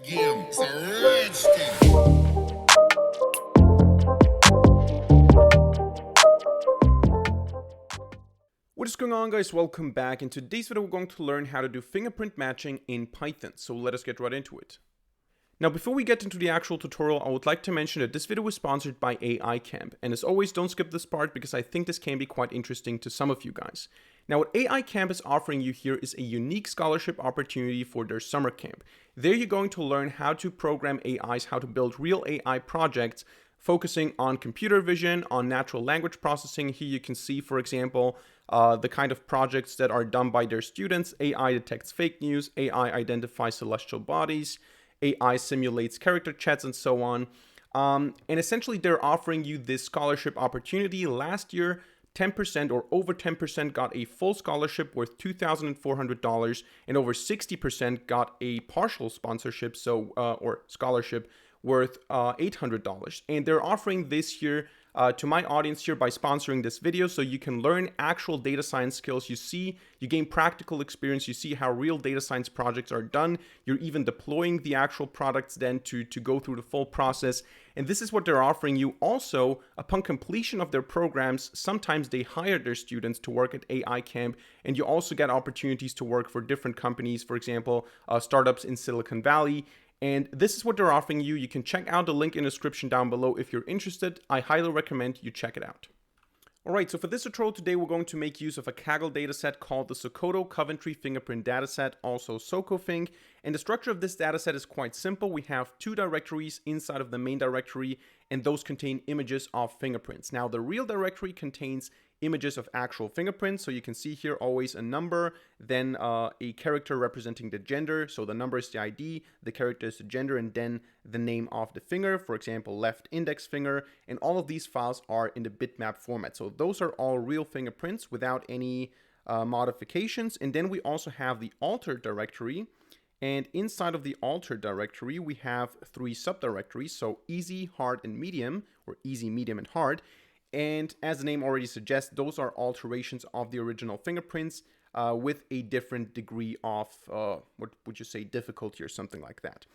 Again, it's a redskin. What is going on, guys? Welcome back. In today's video we're going to learn how to do fingerprint matching in Python, so let us get right into it. Now, before we get into the actual tutorial, I would like to mention that this video is sponsored by AI Camp, and as always, don't skip this part because I think this can be quite interesting to some of you guys. Now, what AI Camp is offering you here is a unique scholarship opportunity for their summer camp. There you're going to learn how to program AIs, how to build real AI projects, focusing on computer vision, on natural language processing. Here you can see, for example, the kind of projects that are done by their students. AI detects fake news, AI identifies celestial bodies, AI simulates character chats, and so on. And essentially, they're offering you this scholarship opportunity. Last year, 10% or over 10% got a full scholarship worth $2,400, and over 60% got a partial sponsorship, or scholarship worth $800. And they're offering this year to my audience here by sponsoring this video, so you can learn actual data science skills. You gain practical experience, you see how real data science projects are done. You're even deploying the actual products then to go through the full process. And this is what they're offering you. Also, upon completion of their programs, sometimes they hire their students to work at AI Camp, and you also get opportunities to work for different companies, for example, startups in Silicon Valley. And this is what they're offering you. You can check out the link in the description down below if you're interested. I highly recommend you check it out. Alright, so for this tutorial today, we're going to make use of a Kaggle dataset called the Sokoto Coventry Fingerprint Dataset, also SokoFing. And the structure of this dataset is quite simple. We have two directories inside of the main directory, and those contain images of fingerprints. Now, the real directory contains images of actual fingerprints. So you can see here always a number, then a character representing the gender. So the number is the ID, the character is the gender, and then the name of the finger, for example, left index finger. And all of these files are in the bitmap format. So those are all real fingerprints without any modifications. And then we also have the altered directory. And inside of the altered directory, we have three subdirectories. So easy, hard, and medium, or easy, medium, and hard. And as the name already suggests, those are alterations of the original fingerprints with a different degree of, what would you say, difficulty or something like that.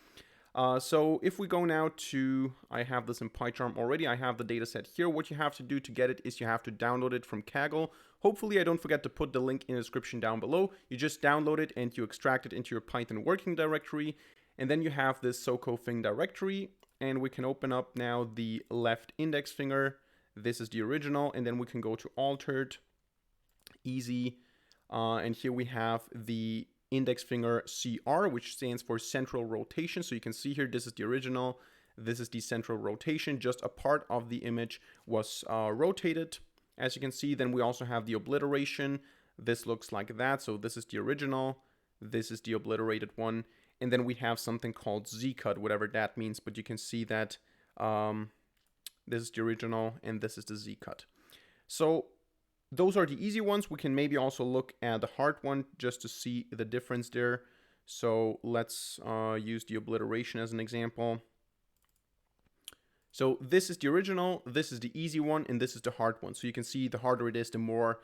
So if we go now to, I have this in PyCharm already, I have the dataset here. What you have to do to get it is you have to download it from Kaggle. Hopefully I don't forget to put the link in the description down below. You just download it and you extract it into your Python working directory. And then you have this SokoFing directory. And we can open up now the left index finger. This is the original, and then we can go to altered, easy, and here we have the index finger CR, which stands for central rotation. So you can see here, this is the original, this is the central rotation, just a part of the image was rotated, as you can see. Then we also have the obliteration. This looks like that. So this is the original, this is the obliterated one, and then we have something called Z-cut, whatever that means, but you can see that this is the original, and this is the Z-cut. So those are the easy ones. We can maybe also look at the hard one just to see the difference there. So let's use the obliteration as an example. So this is the original, this is the easy one, and this is the hard one. So you can see the harder it is, the more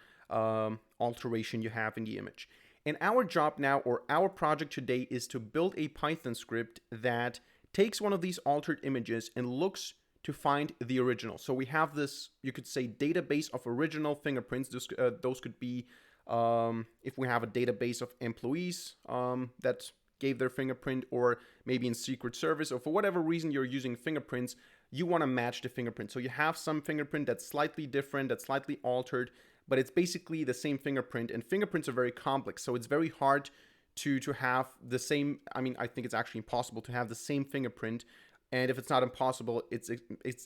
alteration you have in the image. And our job now, or our project today, is to build a Python script that takes one of these altered images and looks to find the original. So we have this, you could say, database of original fingerprints. Those could be, if we have a database of employees that gave their fingerprint, or maybe in Secret Service, or for whatever reason you're using fingerprints, you want to match the fingerprint. So you have some fingerprint that's slightly different, that's slightly altered, but it's basically the same fingerprint. And fingerprints are very complex, so it's very hard to have the same, I mean, I think it's actually impossible to have the same fingerprint. And if it's not impossible, it's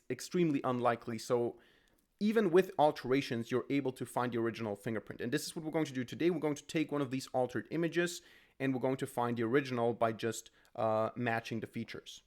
extremely unlikely. So even with alterations, you're able to find the original fingerprint. And this is what we're going to do today. We're going to take one of these altered images, and we're going to find the original by just matching the features.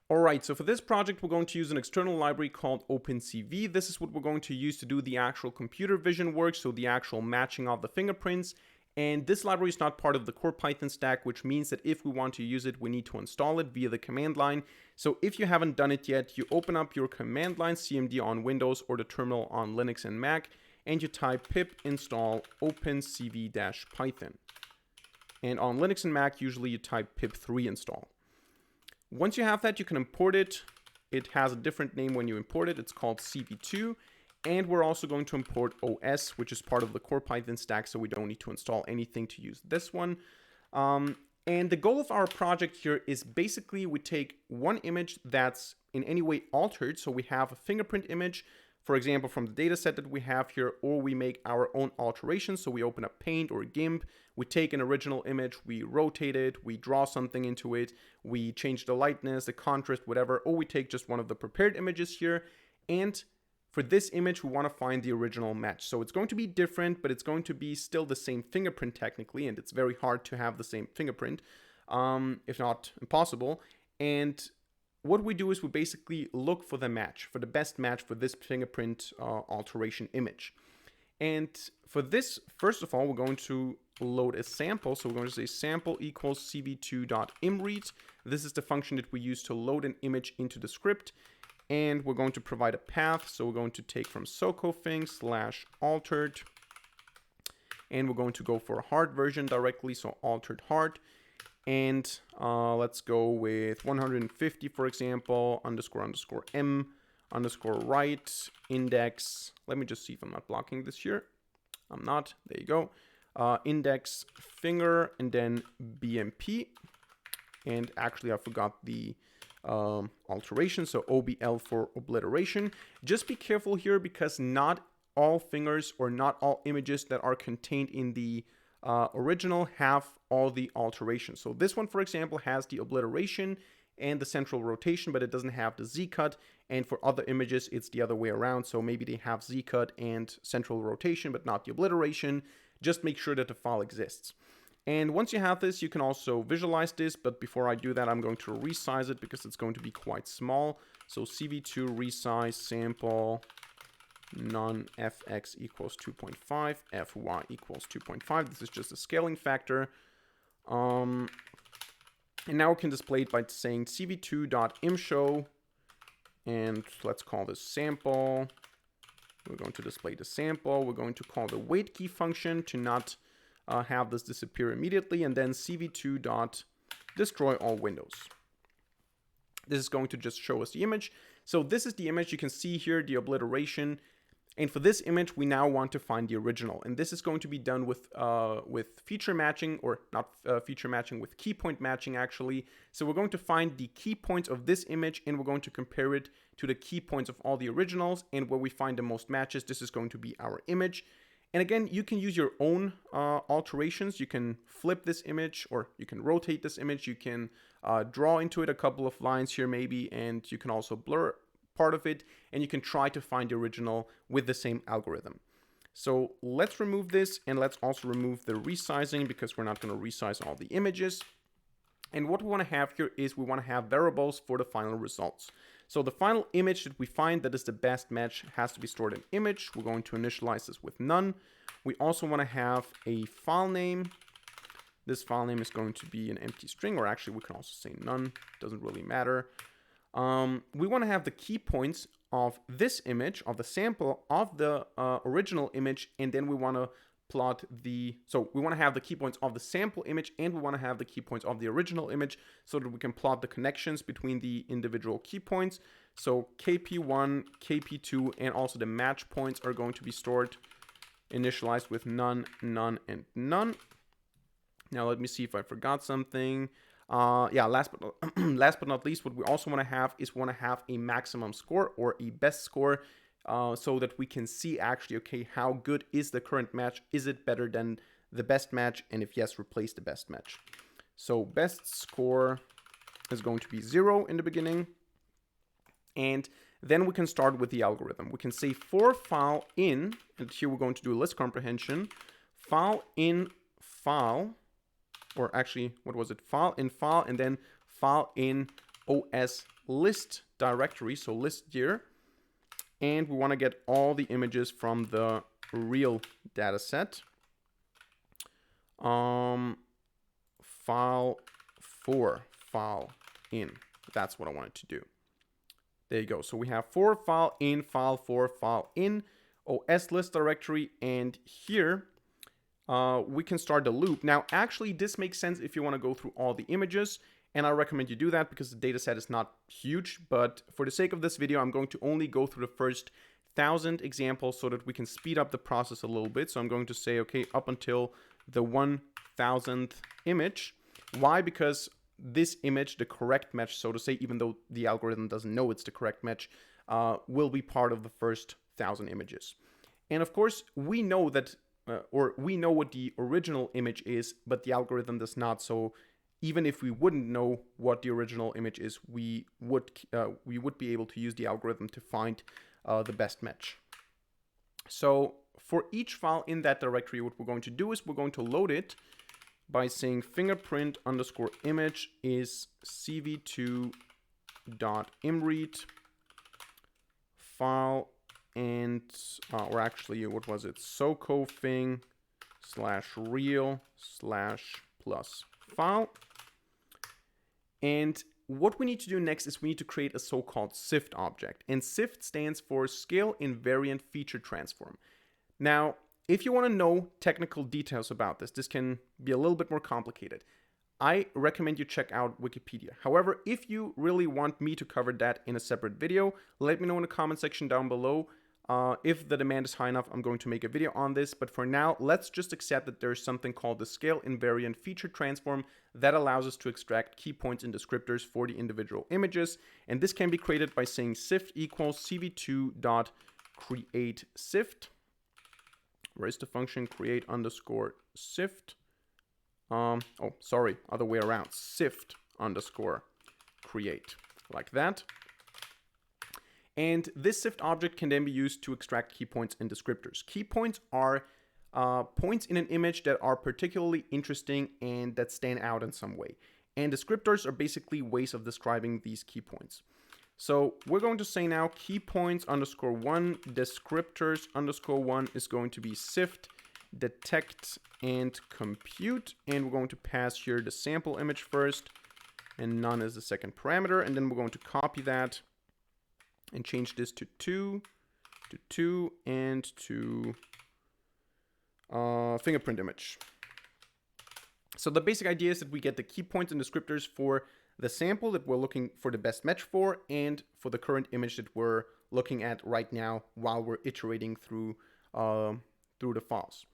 All right, so for this project, we're going to use an external library called OpenCV. This is what we're going to use to do the actual computer vision work, so the actual matching of the fingerprints. And this library is not part of the core Python stack, which means that if we want to use it, we need to install it via the command line. So if you haven't done it yet, you open up your command line CMD on Windows or the terminal on Linux and Mac, and you type pip install opencv-python. And on Linux and Mac, usually you type pip3 install. Once you have that, you can import it. It has a different name when you import it. It's called CV2. And we're also going to import OS, which is part of the core Python stack, so we don't need to install anything to use this one. And the goal of our project here is basically we take one image that's in any way altered. So we have a fingerprint image, for example, from the data set that we have here, or we make our own alterations. So we open up Paint or GIMP, we take an original image, we rotate it, we draw something into it, we change the lightness, the contrast, whatever, or we take just one of the prepared images here. And for this image, we want to find the original match. So it's going to be different, but it's going to be still the same fingerprint technically, and it's very hard to have the same fingerprint, if not impossible. And what we do is we basically look for the match, for the best match for this fingerprint alteration image. And for this, first of all, we're going to load a sample. So we're going to say sample equals cv2.imread. This is the function that we use to load an image into the script. And we're going to provide a path. So we're going to take from socofing/altered. And we're going to go for a hard version directly. So altered hard. And let's go with 150, for example, __m _right index. Let me just see if I'm not blocking this here. I'm not. There you go. Index finger and then BMP. And actually, I forgot the alteration. So OBL for obliteration. Just be careful here because not all fingers or not all images that are contained in the original have all the alterations. So this one, for example, has the obliteration and the central rotation, but it doesn't have the Z-cut. And for other images, it's the other way around. So maybe they have Z-cut and central rotation, but not the obliteration. Just make sure that the file exists. And once you have this, you can also visualize this. But before I do that, I'm going to resize it because it's going to be quite small. So CV2 resize sample non fx equals 2.5, fy equals 2.5. This is just a scaling factor. And now we can display it by saying cv2.imshow, and let's call this sample. We're going to display the sample. We're going to call the wait key function to not have this disappear immediately, and then cv2.destroy all windows. This is going to just show us the image. So this is the image. You can see here the obliteration. And for this image, we now want to find the original. And this is going to be done with feature matching, or not feature matching, with key point matching, actually. So we're going to find the key points of this image, and we're going to compare it to the key points of all the originals. And where we find the most matches, this is going to be our image. And again, you can use your own alterations. You can flip this image, or you can rotate this image. You can draw into it a couple of lines here, maybe, and you can also blur part of it, and you can try to find the original with the same algorithm. So let's remove this, and let's also remove the resizing because we're not going to resize all the images. And what we want to have here is we want to have variables for the final results. So the final image that we find that is the best match has to be stored in image. We're going to initialize this with none. We also want to have a file name. This file name is going to be an empty string, or actually we can also say none. Doesn't really matter. We want to have the key points of this image, of the sample of the original image, and then we want to plot so we want to have the key points of the sample image, and we want to have the key points of the original image so that we can plot the connections between the individual key points. So KP1, KP2, and also the match points are going to be stored, initialized with none, none, and none. Now let me see if I forgot something. Last but not least, what we also want to have is a maximum score, or a best score, so that we can see actually, okay, how good is the current match? Is it better than the best match? And if yes, replace the best match. So best score is going to be 0 in the beginning. And then we can start with the algorithm. We can say for file in, and here we're going to do a list comprehension, file in file, or actually, what was it? File in file, and then file in OS list directory, so list here. And we want to get all the images from the real data set. File for file in. That's what I wanted to do. There you go. So we have for file in, file for file in, OS list directory, and here we can start the loop. Now, actually, this makes sense if you want to go through all the images, And I recommend you do that because the data set is not huge. But for the sake of this video, I'm going to only go through the first 1,000 examples so that we can speed up the process a little bit. So I'm going to say, okay, up until the 1,000th image. Why? Because this image, the correct match, so to say, even though the algorithm doesn't know it's the correct match, will be part of the first 1,000 images. And of course, we know that, we know what the original image is, but the algorithm does not. So even if we wouldn't know what the original image is, we would be able to use the algorithm to find the best match. So for each file in that directory, what we're going to do is we're going to load it by saying fingerprint underscore image is cv2.imread file, and or actually, what was it? socofing /real/plus file. And what we need to do next is we need to create a so-called SIFT object. And SIFT stands for Scale Invariant Feature Transform. Now, if you want to know technical details about this, this can be a little bit more complicated. I recommend you check out Wikipedia. However, if you really want me to cover that in a separate video, let me know in the comment section down below. If the demand is high enough, I'm going to make a video on this. But for now, let's just accept that there's something called the Scale Invariant Feature Transform that allows us to extract key points and descriptors for the individual images. And this can be created by saying SIFT equals cv2.createSIFT. Where is the function? Create underscore SIFT. Oh, sorry, other way around. SIFT underscore create, like that. And this SIFT object can then be used to extract key points and descriptors. Key points are points in an image that are particularly interesting and that stand out in some way. And descriptors are basically ways of describing these key points. So we're going to say now key points underscore 1, descriptors underscore 1 is going to be SIFT detect and compute. And we're going to pass here the sample image first, and none is the second parameter. And then we're going to copy that and change this to 2, and to fingerprint image. So the basic idea is that we get the key points and descriptors for the sample that we're looking for the best match for, and for the current image that we're looking at right now while we're iterating through the files.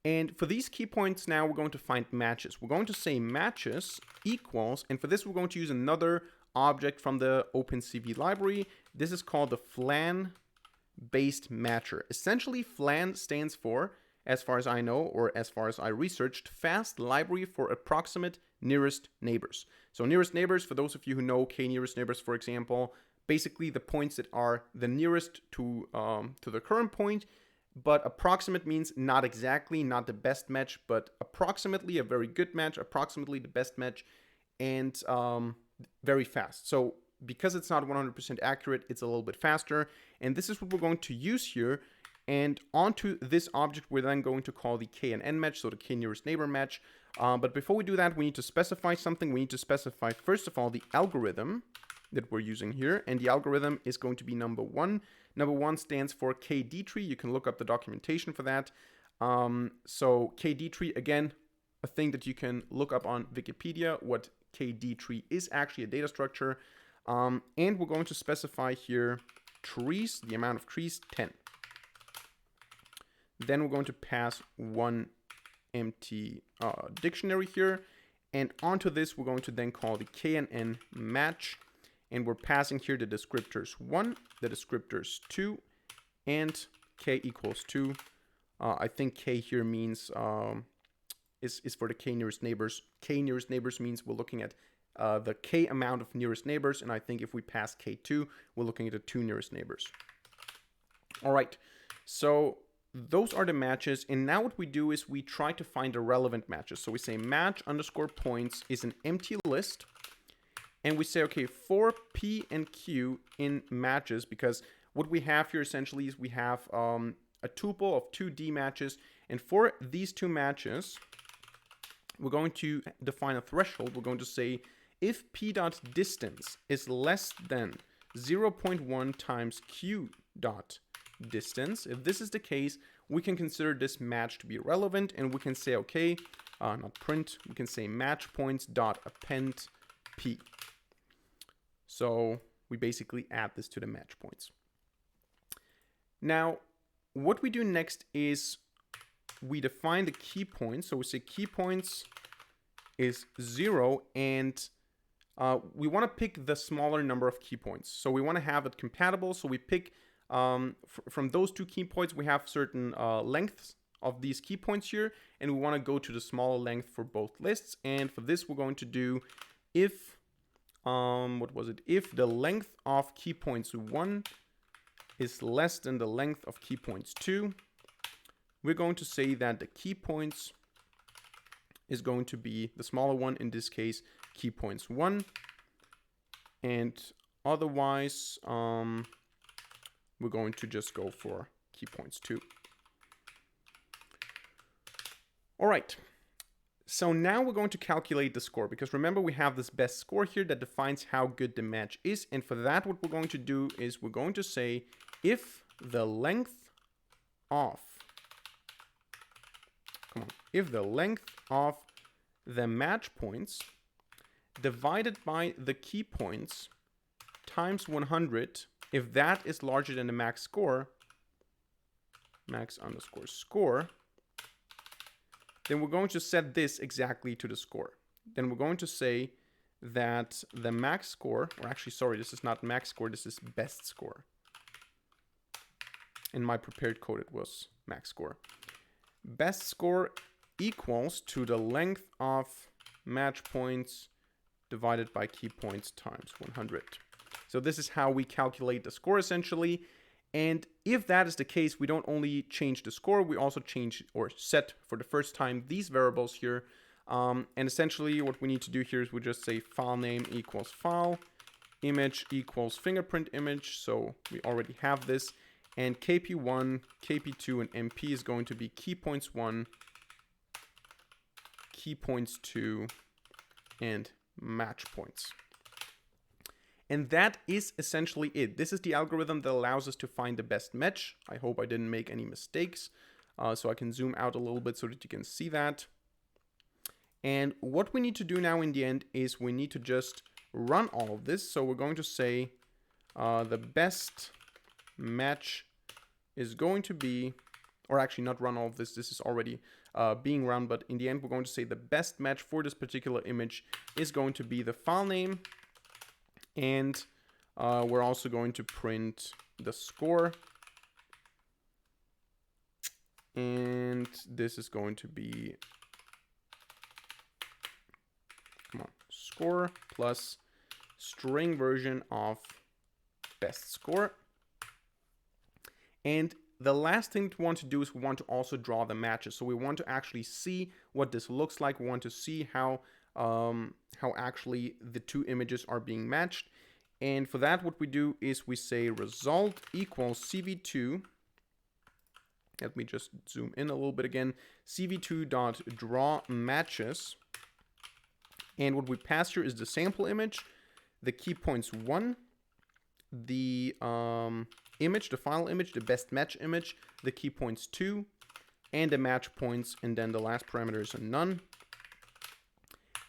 And for these key points now, we're going to find matches. We're going to say matches equals, and for this we're going to use another object from the OpenCV library. This is called the FLAN-based matcher. Essentially, FLAN stands for, as far as I know, or as far as I researched, Fast Library for Approximate Nearest Neighbors. So nearest neighbors, for those of you who know k-nearest neighbors, for example, basically the points that are the nearest to the current point, but approximate means not exactly, not the best match, but approximately a very good match, approximately the best match, and very fast. So because it's not 100% accurate, it's a little bit faster. And this is what we're going to use here. And onto this object, we're then going to call the KNN match, so the k nearest neighbor match. But before we do that, we need to specify something. We need to specify, first of all, the algorithm that we're using here. And the algorithm is going to be number 1. Number 1 stands for KD tree. You can look up the documentation for that. So KD tree, again, a thing that you can look up on Wikipedia. What KD tree is actually a data structure. And we're going to specify here trees, the amount of trees, 10. Then we're going to pass one empty dictionary here. And onto this, we're going to then call the KNN match. And we're passing here the descriptors 1, the descriptors 2, and k equals 2. I think k here means is for the k nearest neighbors. K nearest neighbors means we're looking at the k amount of nearest neighbors. And I think if we pass k2, we're looking at the 2 nearest neighbors. All right, so those are the matches. And now what we do is we try to find the relevant matches. So we say match underscore points is an empty list. And we say, okay, for P and Q in matches, because what we have here essentially is we have a tuple of 2D matches. And for these 2 matches, we're going to define a threshold. We're going to say if P.distance is less than 0.1 times Q.distance, if this is the case, we can consider this match to be relevant. And we can say, okay, not print, we can say match points dot append P. So we basically add this to the match points. Now, what we do next is we define the key points. So we say key points is 0, and we want to pick the smaller number of key points. So we want to have it compatible. So we pick from those two key points, we have certain lengths of these key points here, and we want to go to the smaller length for both lists. And for this, we're going to do if, if the length of key points 1 is less than the length of key points 2, we're going to say that the key points is going to be the smaller one, in this case, key points 1. And otherwise, we're going to just go for key points 2. All right. So now we're going to calculate the score, because remember we have this best score here that defines how good the match is. And for that, what we're going to do is we're going to say if the length of the match points divided by the key points times 100, if that is larger than the max score, max underscore score, then we're going to set this exactly to the score. Then we're going to say that the max score, or actually, sorry, this is not max score, this is best score. In my prepared code, it was max score. Best score equals to the length of match points divided by key points times 100. So this is how we calculate the score essentially. And if that is the case, we don't only change the score, we also change or set for the first time these variables here. And essentially what we need to do here is we just say file name equals file, image equals fingerprint image. So we already have this. And KP1, KP2, and MP is going to be key points 1, key points 2, and match points. And that is essentially it. This is the algorithm that allows us to find the best match. I hope I didn't make any mistakes. So I can zoom out a little bit so that you can see that. And what we need to do now in the end is we need to just run all of this. So we're going to say the best match is going to be, or actually not run all of this, this is already being run, but in the end we're going to say the best match for this particular image is going to be the file name, and we're also going to print the score, and this is going to be, score plus string version of best score. And the last thing we want to do is we want to also draw the matches. So we want to actually see what this looks like. We want to see how actually the two images are being matched. And for that, what we do is we say result equals CV2. Let me just zoom in a little bit again. CV2.draw matches. And what we pass here is the sample image, the key points 1, the image, the final image, the best match image, the key points 2, and the match points, and then the last parameter is a none.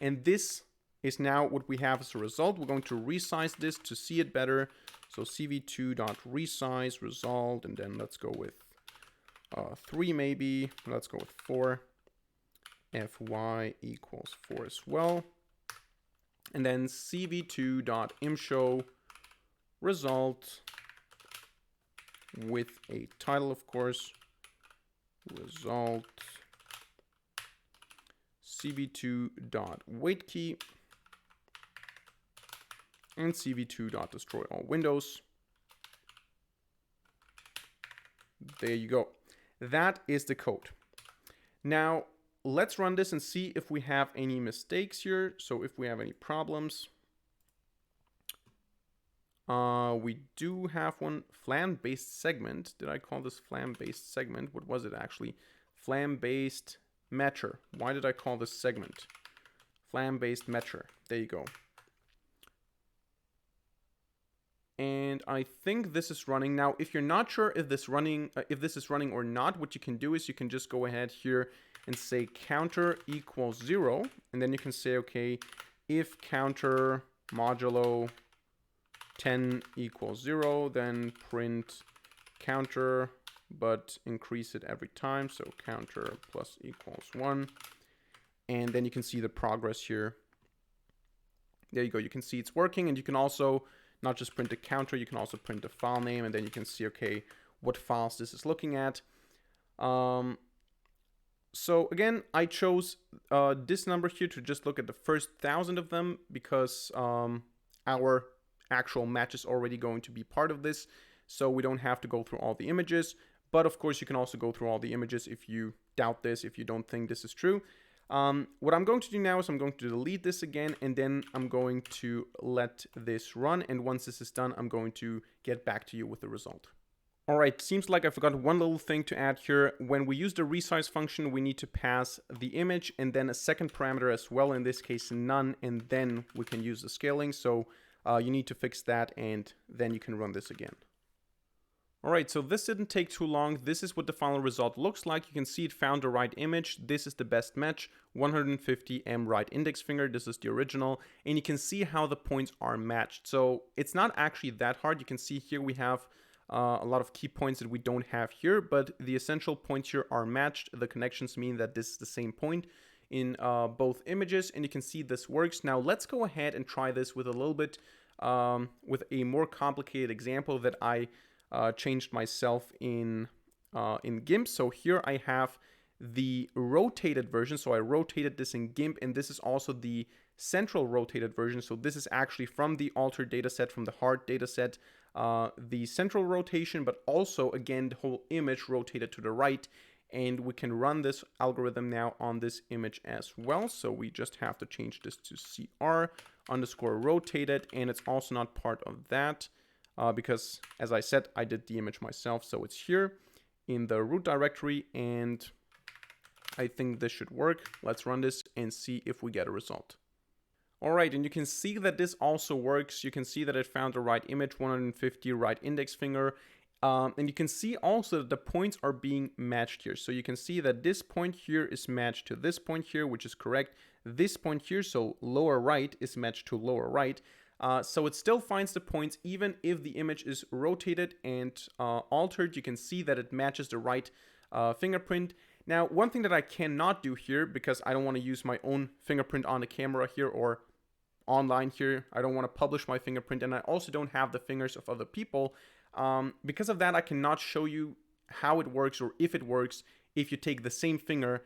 And this is now what we have as a result. We're going to resize this to see it better. So CV2.resize result, and then let's go with 3 maybe. Let's go with 4. Fy equals 4 as well. And then CV2.imshow result with a title, of course. Result CV2.waitKey and CV2.destroy all windows. There you go. That is the code. Now, let's run this and see if we have any mistakes here. So if we have any problems. We do have one flam-based segment. Did I call this flam-based segment? What was it actually? Flam-based matcher. Why did I call this segment? Flam-based matcher. There you go. And I think this is running. Now, if you're not sure if this is running or not, what you can do is you can just go ahead here and say counter equals 0. And then you can say, okay, if counter modulo 10 equals 0, then print counter, but increase it every time. So counter plus equals 1. And then you can see the progress here. There you go. You can see it's working, and you can also not just print the counter, you can also print the file name, and then you can see, okay, what files this is looking at. So again, I chose this number here to just look at the first 1,000 of them because our actual match is already going to be part of this. So we don't have to go through all the images. But of course, you can also go through all the images if you doubt this, if you don't think this is true. What I'm going to do now is I'm going to delete this again, and then I'm going to let this run. And once this is done, I'm going to get back to you with the result. All right, seems like I forgot one little thing to add here. When we use the resize function, we need to pass the image and then a second parameter as well, in this case none, and then we can use the scaling. So you need to fix that, and then you can run this again. All right, so this didn't take too long. This is what the final result looks like. You can see it found the right image. This is the best match, 150 M right index finger. This is the original, and you can see how the points are matched. So it's not actually that hard. You can see here we have a lot of key points that we don't have here, but the essential points here are matched. The connections mean that this is the same point in both images, and you can see this works. Now let's go ahead and try this with a little bit, with a more complicated example that I changed myself in GIMP. So here I have the rotated version. So I rotated this in GIMP, and this is also the central rotated version. So this is actually from the altered dataset, from the hard dataset, the central rotation, but also again the whole image rotated to the right. And we can run this algorithm now on this image as well. So we just have to change this to CR_rotated, and it's also not part of that because, as I said, I did the image myself. So it's here in the root directory, and I think this should work. Let's run this and see if we get a result. All right, and you can see that this also works. You can see that it found the right image, 150 right index finger. And you can see also that the points are being matched here. So you can see that this point here is matched to this point here, which is correct. This point here, so lower right, is matched to lower right. So it still finds the points even if the image is rotated and altered. You can see that it matches the right fingerprint. Now, one thing that I cannot do here, because I don't want to use my own fingerprint on the camera here or online here, I don't want to publish my fingerprint, and I also don't have the fingers of other people. Because of that, I cannot show you how it works or if it works if you take the same finger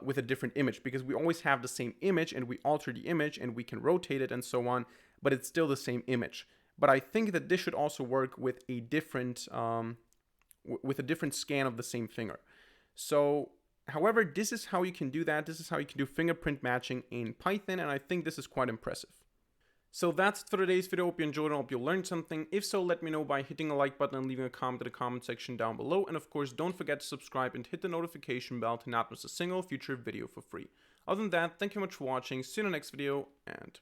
with a different image, because we always have the same image and we alter the image and we can rotate it and so on, but it's still the same image. But I think that this should also work with a different scan of the same finger. So, however, this is how you can do that. This is how you can do fingerprint matching in Python, and I think this is quite impressive. So that's it for today's video. Hope you enjoyed and hope you learned something. If so, let me know by hitting a like button and leaving a comment in the comment section down below. And of course, don't forget to subscribe and hit the notification bell to not miss a single future video for free. Other than that, thank you much for watching. See you in the next video, and